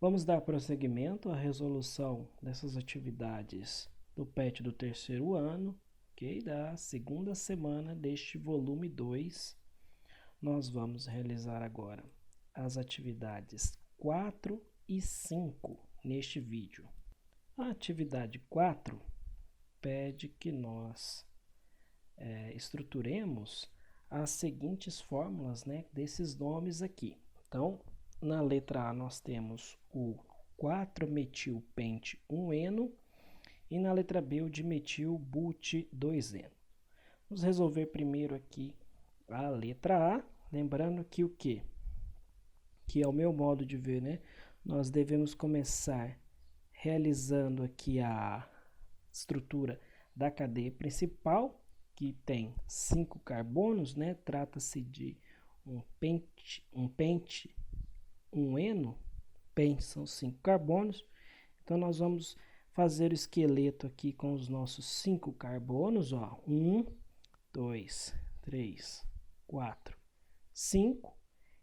Vamos dar prosseguimento à resolução dessas atividades do PET do terceiro ano, ok? Da segunda semana deste volume 2. Nós vamos realizar agora as atividades 4 e 5 neste vídeo. A atividade 4 pede que nós estruturemos as seguintes fórmulas, né, desses nomes aqui. Então, na letra A nós temos o 4-metil-pente-1-eno e na letra B o dimetil-but-2-eno. Vamos resolver primeiro aqui a letra A, lembrando que o quê? Que é o meu modo de ver, né? Nós devemos começar realizando aqui a estrutura da cadeia principal, que tem 5 carbonos, né? Trata-se de um pente, um eno, pente são 5 carbonos. Então nós vamos fazer o esqueleto aqui com os nossos 5 carbonos, ó, 1, 2, 3, 4, 5.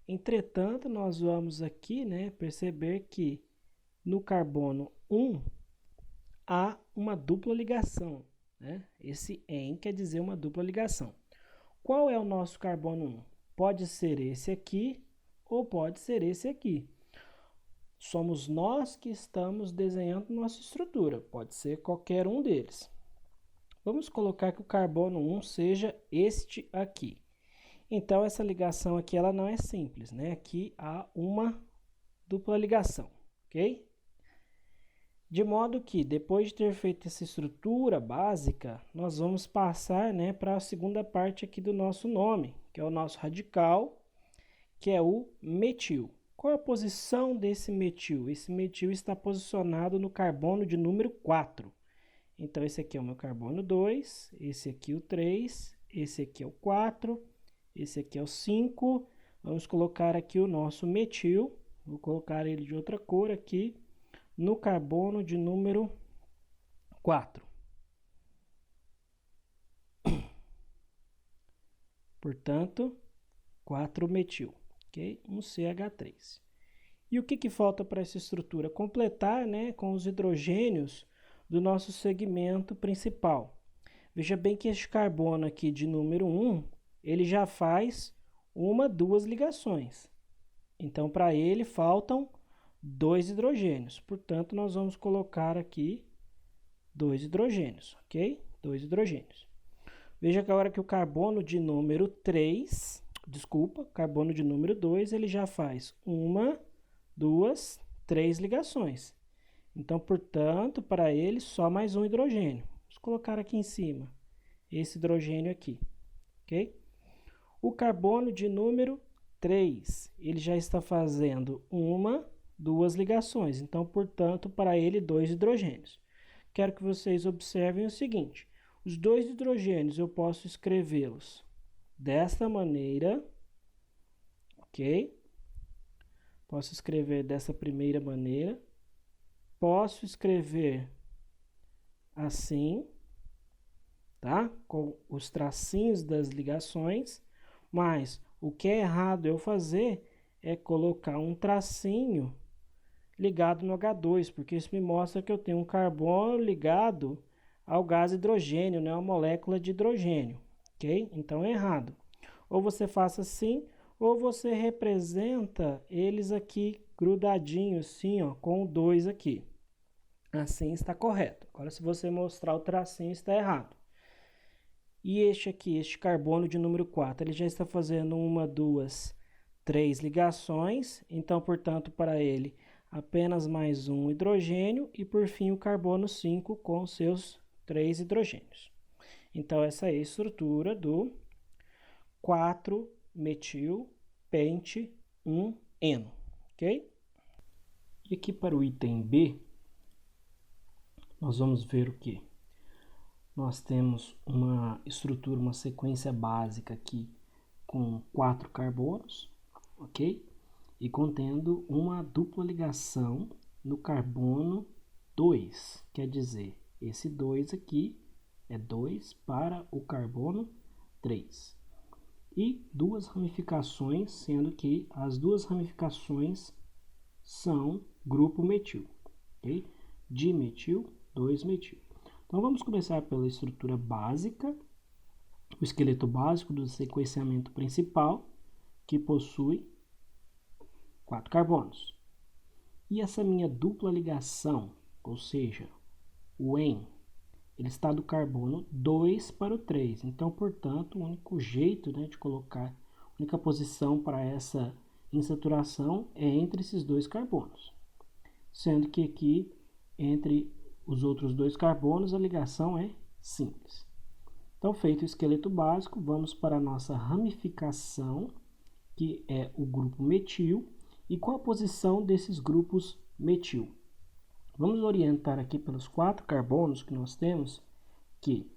Entretanto, nós vamos aqui, né, perceber que no carbono 1 há uma dupla ligação, né? Esse en quer dizer uma dupla ligação. Qual é o nosso carbono 1? Pode ser esse aqui ou pode ser esse aqui. Somos nós que estamos desenhando nossa estrutura, pode ser qualquer um deles. Vamos colocar que o carbono 1 seja este aqui. Então, essa ligação aqui ela não é simples, né? Aqui há uma dupla ligação, ok? De modo que, depois de ter feito essa estrutura básica, nós vamos passar, né, para a segunda parte aqui do nosso nome, que é o nosso radical, que é o metil. Qual a posição desse metil? Esse metil está posicionado no carbono de número 4. Então, esse aqui é o meu carbono 2, esse aqui o 3, esse aqui é o 4, esse aqui é o 5. Vamos colocar aqui o nosso metil, vou colocar ele de outra cor aqui, no carbono de número 4. Portanto, 4-metil, ok? Um CH3. E o que falta para essa estrutura? Completar, né, com os hidrogênios do nosso segmento principal. Veja bem que este carbono aqui de número 1, ele já faz duas ligações. Então, para ele faltam 2 hidrogênios. Portanto, nós vamos colocar aqui 2 hidrogênios, ok? 2 hidrogênios. Veja que agora que o carbono de número 3, carbono de número 2, ele já faz 1, 2, 3 ligações. Então, portanto, para ele só mais um hidrogênio. Vamos colocar aqui em cima esse hidrogênio aqui, ok? O carbono de número 3, ele já está fazendo 1, 2 ligações. Então, portanto, para ele 2 hidrogênios. Quero que vocês observem o seguinte. Os 2 hidrogênios eu posso escrevê-los desta maneira, ok? Posso escrever dessa primeira maneira. Posso escrever assim, tá? Com os tracinhos das ligações, mas o que é errado eu fazer é colocar um tracinho ligado no H2, porque isso me mostra que eu tenho um carbono ligado ao gás hidrogênio, né? Uma molécula de hidrogênio, ok? Então é errado. Ou você faça assim, ou você representa eles aqui grudadinhos, assim, ó, com o 2 aqui. Assim está correto. Agora, se você mostrar o tracinho, está errado. E este aqui, este carbono de número 4, ele já está fazendo 1, 2, 3 ligações. Então, portanto, para ele, apenas mais um hidrogênio. E, por fim, o carbono 5 com seus 3 hidrogênios. Então, essa é a estrutura do 4-metil-pente-1-eno, ok? E aqui para o item B, nós vamos ver o que? Nós temos uma estrutura, uma sequência básica aqui com 4 carbonos, ok? E contendo uma dupla ligação no carbono 2, quer dizer, esse 2 aqui é 2 para o carbono 3. E duas ramificações, sendo que as duas ramificações são grupo metil, ok? Dimetil, 2-metil. Então, vamos começar pela estrutura básica, o esqueleto básico do sequenciamento principal, que possui 4 carbonos. E essa minha dupla ligação, ou seja, o EN, ele está do carbono 2 para o 3. Então, portanto, o único jeito, né, de colocar, a única posição para essa insaturação é entre esses dois carbonos. Sendo que aqui, entre os outros dois carbonos, a ligação é simples. Então, feito o esqueleto básico, vamos para a nossa ramificação, que é o grupo metil. E qual a posição desses grupos metil? Vamos orientar aqui pelos 4 carbonos que nós temos, que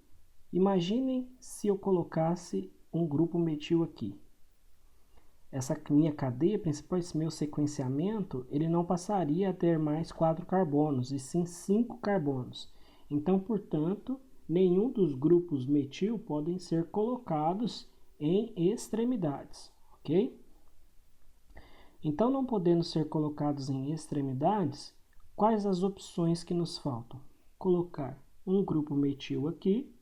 imaginem se eu colocasse um grupo metil aqui. Essa minha cadeia principal, esse meu sequenciamento, ele não passaria a ter mais 4 carbonos, e sim 5 carbonos. Então, portanto, nenhum dos grupos metil podem ser colocados em extremidades, ok? Então, não podendo ser colocados em extremidades, quais as opções que nos faltam? Colocar um grupo metil aqui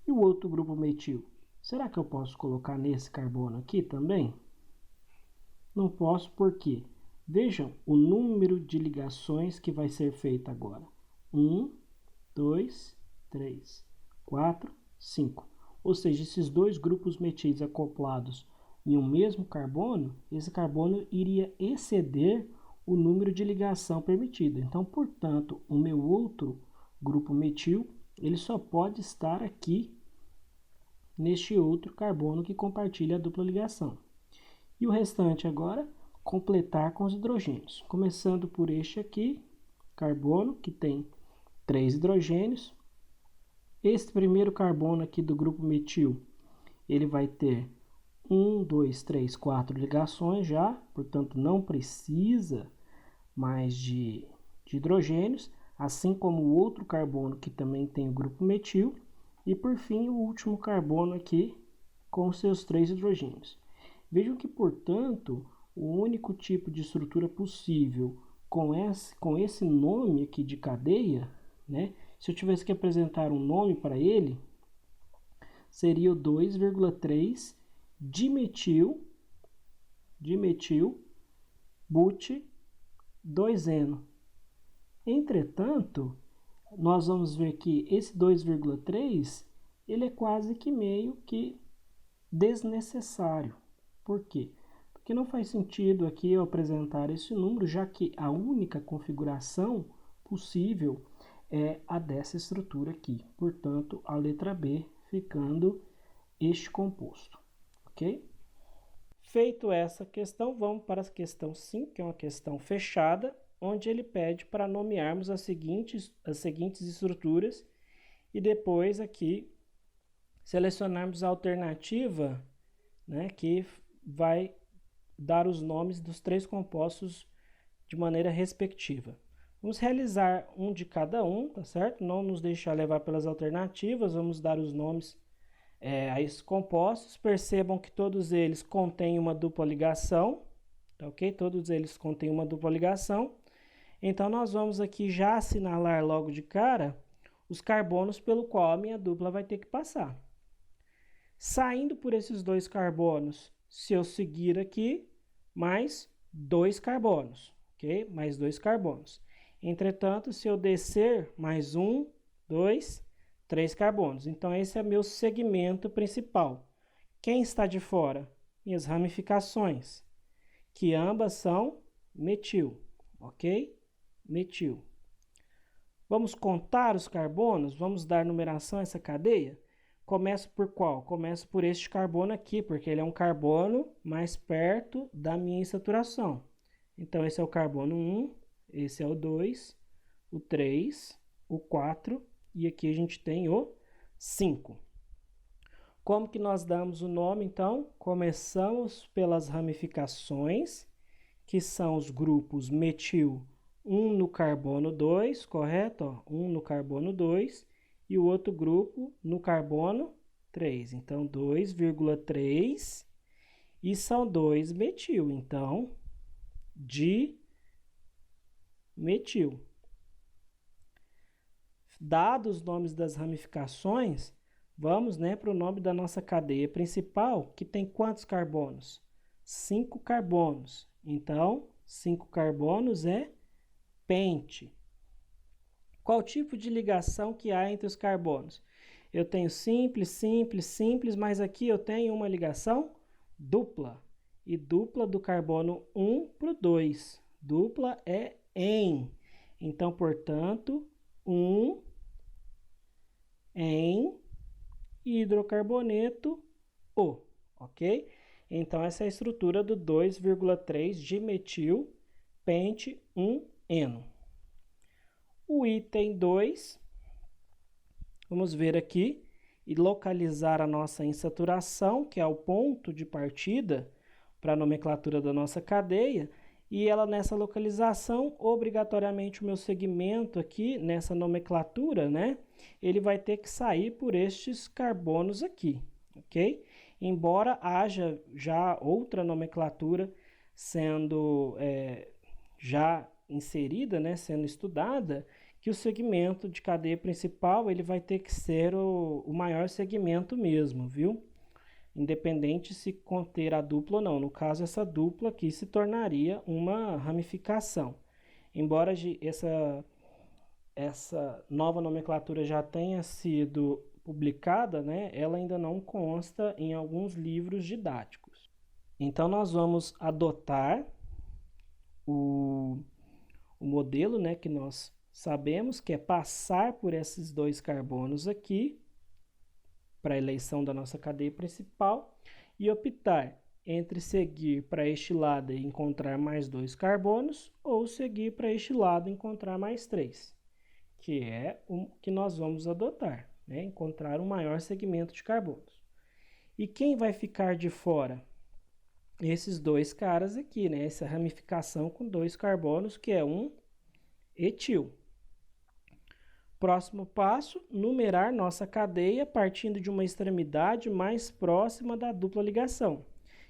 e o outro grupo metil. Será que eu posso colocar nesse carbono aqui também? Não posso, porque vejam o número de ligações que vai ser feito agora. 1, 2, 3, 4, 5. Ou seja, esses dois grupos metis acoplados em um mesmo carbono, esse carbono iria exceder o número de ligação permitido. Então, portanto, o meu outro grupo metil, ele só pode estar aqui neste outro carbono que compartilha a dupla ligação. E o restante agora, completar com os hidrogênios. Começando por este aqui, carbono, que tem 3 hidrogênios. Este primeiro carbono aqui do grupo metil, ele vai ter 1, 2, 3, 4 ligações já, portanto não precisa mais de hidrogênios, assim como o outro carbono que também tem o grupo metil, e por fim o último carbono aqui com seus 3 hidrogênios. Vejam que, portanto, o único tipo de estrutura possível com esse nome aqui de cadeia, né? Se eu tivesse que apresentar um nome para ele, seria o 2,3 dimetil but 2-eno. Entretanto, nós vamos ver que esse 2,3 ele é quase que meio que desnecessário. Por quê? Porque não faz sentido aqui eu apresentar esse número, já que a única configuração possível é a dessa estrutura aqui. Portanto, a letra B ficando este composto, ok? Feito essa questão, vamos para a questão 5, que é uma questão fechada, onde ele pede para nomearmos as seguintes estruturas e depois aqui selecionarmos a alternativa, né, que vai dar os nomes dos 3 compostos de maneira respectiva. Vamos realizar um de cada um, tá certo? Não nos deixar levar pelas alternativas, vamos dar os nomes a esses compostos. Percebam que todos eles contêm uma dupla ligação, tá ok? Todos eles contêm uma dupla ligação. Então, nós vamos aqui já assinalar logo de cara os carbonos pelo qual a minha dupla vai ter que passar. Saindo por esses 2 carbonos, se eu seguir aqui, mais 2 carbonos, ok? Mais 2 carbonos. Entretanto, se eu descer, mais 1, 2, 3 carbonos. Então, esse é meu segmento principal. Quem está de fora? Minhas ramificações, que ambas são metil, ok? Metil. Vamos contar os carbonos? Vamos dar numeração a essa cadeia? Começo por qual? Começo por este carbono aqui, porque ele é um carbono mais perto da minha insaturação. Então, esse é o carbono 1, esse é o 2, o 3, o 4 e aqui a gente tem o 5. Como que nós damos o nome, então? Começamos pelas ramificações, que são os grupos metil 1 no carbono 2, correto? Ó, 1 no carbono 2 e o outro grupo no carbono 3. Então, 2,3 e são 2 metil. Então, dimetil. Dados os nomes das ramificações, vamos, né, para o nome da nossa cadeia principal, que tem quantos carbonos? 5 carbonos. Então, 5 carbonos é pente. Qual tipo de ligação que há entre os carbonos? Eu tenho simples, simples, simples, mas aqui eu tenho uma ligação dupla. E dupla do carbono 1 para o 2. Dupla é em. Então, portanto, 1 em hidrocarboneto O, ok? Então, essa é a estrutura do 2,3 dimetil pente 1-eno. O item 2, vamos ver aqui e localizar a nossa insaturação, que é o ponto de partida para a nomenclatura da nossa cadeia, e ela nessa localização, obrigatoriamente o meu segmento aqui, nessa nomenclatura, né, ele vai ter que sair por estes carbonos aqui, ok? Embora haja já outra nomenclatura sendo já inserida, né, sendo estudada, que o segmento de cadeia principal ele vai ter que ser o maior segmento mesmo, viu? Independente se conter a dupla ou não. No caso, essa dupla aqui se tornaria uma ramificação. Embora essa nova nomenclatura já tenha sido publicada, né, ela ainda não consta em alguns livros didáticos. Então, nós vamos adotar o modelo, né, que nós sabemos que é passar por esses 2 carbonos aqui para a eleição da nossa cadeia principal e optar entre seguir para este lado e encontrar mais 2 carbonos ou seguir para este lado e encontrar mais 3, que é o que nós vamos adotar, né? Encontrar um maior segmento de carbonos. E quem vai ficar de fora? Esses 2 caras aqui, né? Essa ramificação com 2 carbonos, que é um etil. Próximo passo, numerar nossa cadeia partindo de uma extremidade mais próxima da dupla ligação,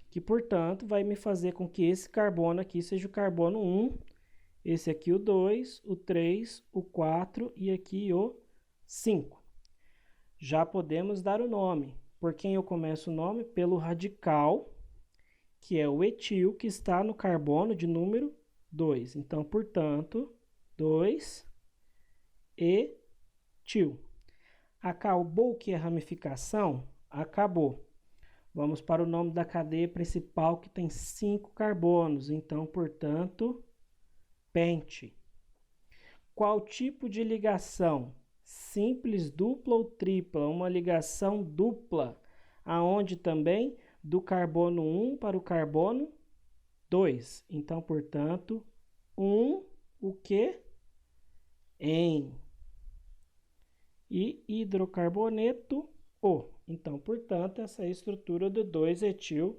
que, portanto, vai me fazer com que esse carbono aqui seja o carbono 1, esse aqui o 2, o 3, o 4 e aqui o 5. Já podemos dar o nome. Por quem eu começo o nome? Pelo radical, que é o etil, que está no carbono de número 2. Então, portanto, 2 etil. Acabou que a ramificação? Acabou. Vamos para o nome da cadeia principal, que tem 5 carbonos. Então, portanto, pente. Qual tipo de ligação? Simples, dupla ou tripla? Uma ligação dupla, aonde também do carbono 1 para o carbono 2. Então, portanto, 1, o que? Em. E hidrocarboneto O. Então, portanto, essa é a estrutura do 2-etil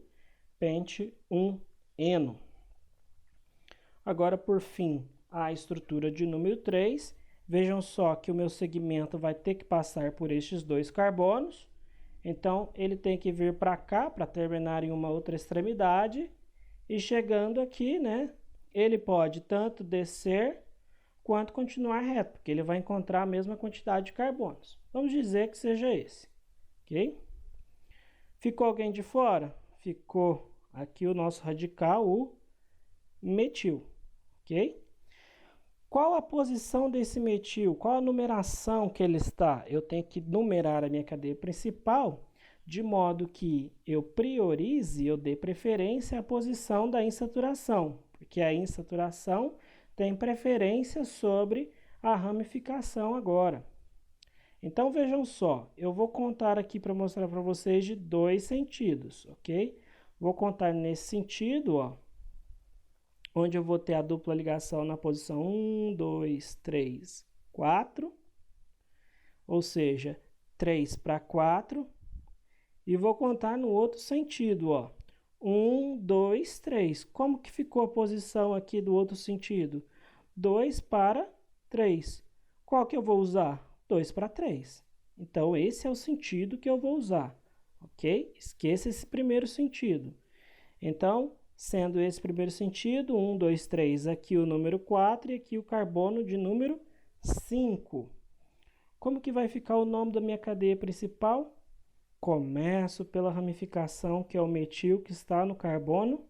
pente 1-eno. Agora, por fim, a estrutura de número 3. Vejam só que o meu segmento vai ter que passar por estes 2 carbonos. Então, ele tem que vir para cá para terminar em uma outra extremidade. E chegando aqui, né, ele pode tanto descer quanto continuar reto, porque ele vai encontrar a mesma quantidade de carbonos. Vamos dizer que seja esse, ok? Ficou alguém de fora? Ficou aqui o nosso radical, o metil, ok? Qual a posição desse metil? Qual a numeração que ele está? Eu tenho que numerar a minha cadeia principal de modo que eu priorize, eu dê preferência à posição da insaturação, porque a insaturação tem preferência sobre a ramificação agora. Então, vejam só, eu vou contar aqui para mostrar para vocês de 2 sentidos, ok? Vou contar nesse sentido, ó, onde eu vou ter a dupla ligação na posição 1, 2, 3, 4, ou seja, 3 para 4, e vou contar no outro sentido, ó, 1, 2, 3. Como que ficou a posição aqui do outro sentido? 2 para 3. Qual que eu vou usar? 2 para 3. Então, esse é o sentido que eu vou usar, ok? Esqueça esse primeiro sentido. Então, sendo esse primeiro sentido, 1, 2, 3, aqui o número 4 e aqui o carbono de número 5. Como que vai ficar o nome da minha cadeia principal? Começo pela ramificação, que é o metil, que está no carbono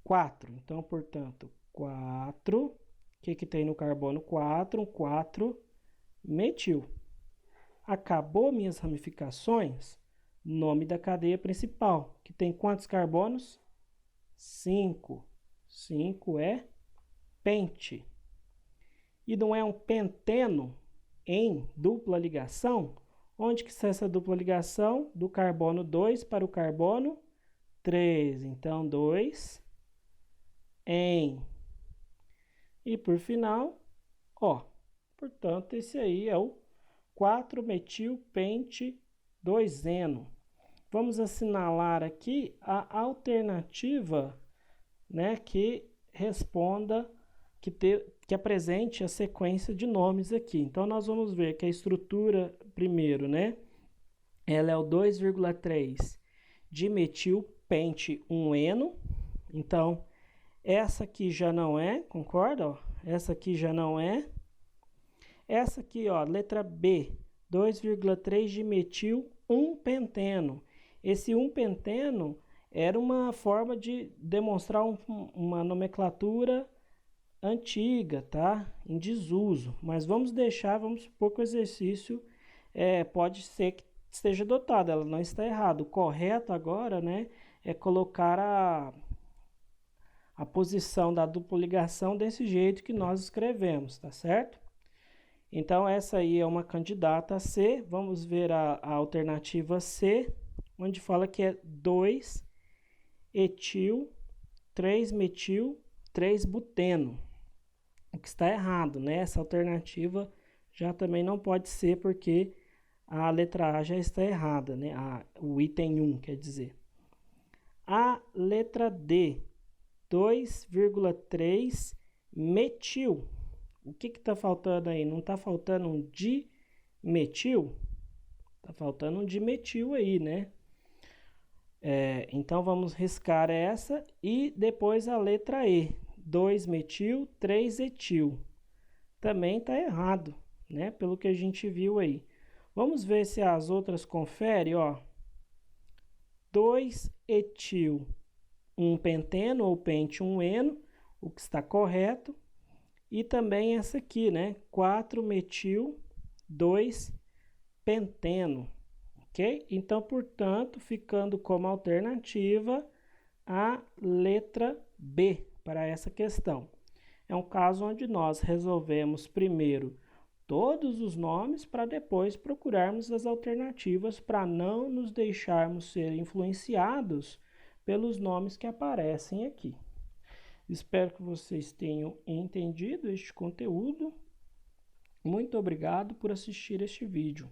4. Então, portanto, 4, o que tem no carbono 4? Um 4 metil. Acabou minhas ramificações, nome da cadeia principal, que tem quantos carbonos? 5. 5 é pente. E não é um penteno em dupla ligação? Onde que está essa dupla ligação? Do carbono 2 para o carbono 3. Então, 2 em. E por final, ó. Portanto, esse aí é o 4-metil-pente-2-eno. Vamos assinalar aqui a alternativa, né, que responda, que apresente a sequência de nomes aqui. Então, nós vamos ver que a estrutura, primeiro, né, ela é o 2,3 dimetil-pente-1-eno. Então, essa aqui já não é, concorda? Ó? Essa aqui já não é. Essa aqui, ó, letra B, 2,3 dimetil-1-penteno. Esse 1-penteno era uma forma de demonstrar uma nomenclatura antiga, tá? Em desuso. Mas vamos supor que o exercício pode ser que esteja adotado, ela não está errada. O correto agora, né, é colocar a posição da dupla ligação desse jeito que nós escrevemos, tá certo? Então, essa aí é uma candidata a C. Vamos ver a alternativa C, onde fala que é 2-etil, 3-metil, 3-buteno. O que está errado, né? Essa alternativa já também não pode ser, porque a letra A já está errada, né? O item 1, quer dizer. A letra D, 2,3 metil. O que está faltando aí? Não está faltando um dimetil? Está faltando um dimetil aí, né? Então, vamos riscar essa e depois a letra E, 2-metil, 3-etil. Também está errado, né? Pelo que a gente viu aí. Vamos ver se as outras conferem, ó. 2-etil, 1-penteno ou pente-1-eno, o que está correto. E também essa aqui, né? 4-metil, 2-penteno. Ok? Então, portanto, ficando como alternativa a letra B para essa questão. É um caso onde nós resolvemos primeiro todos os nomes para depois procurarmos as alternativas para não nos deixarmos ser influenciados pelos nomes que aparecem aqui. Espero que vocês tenham entendido este conteúdo. Muito obrigado por assistir este vídeo.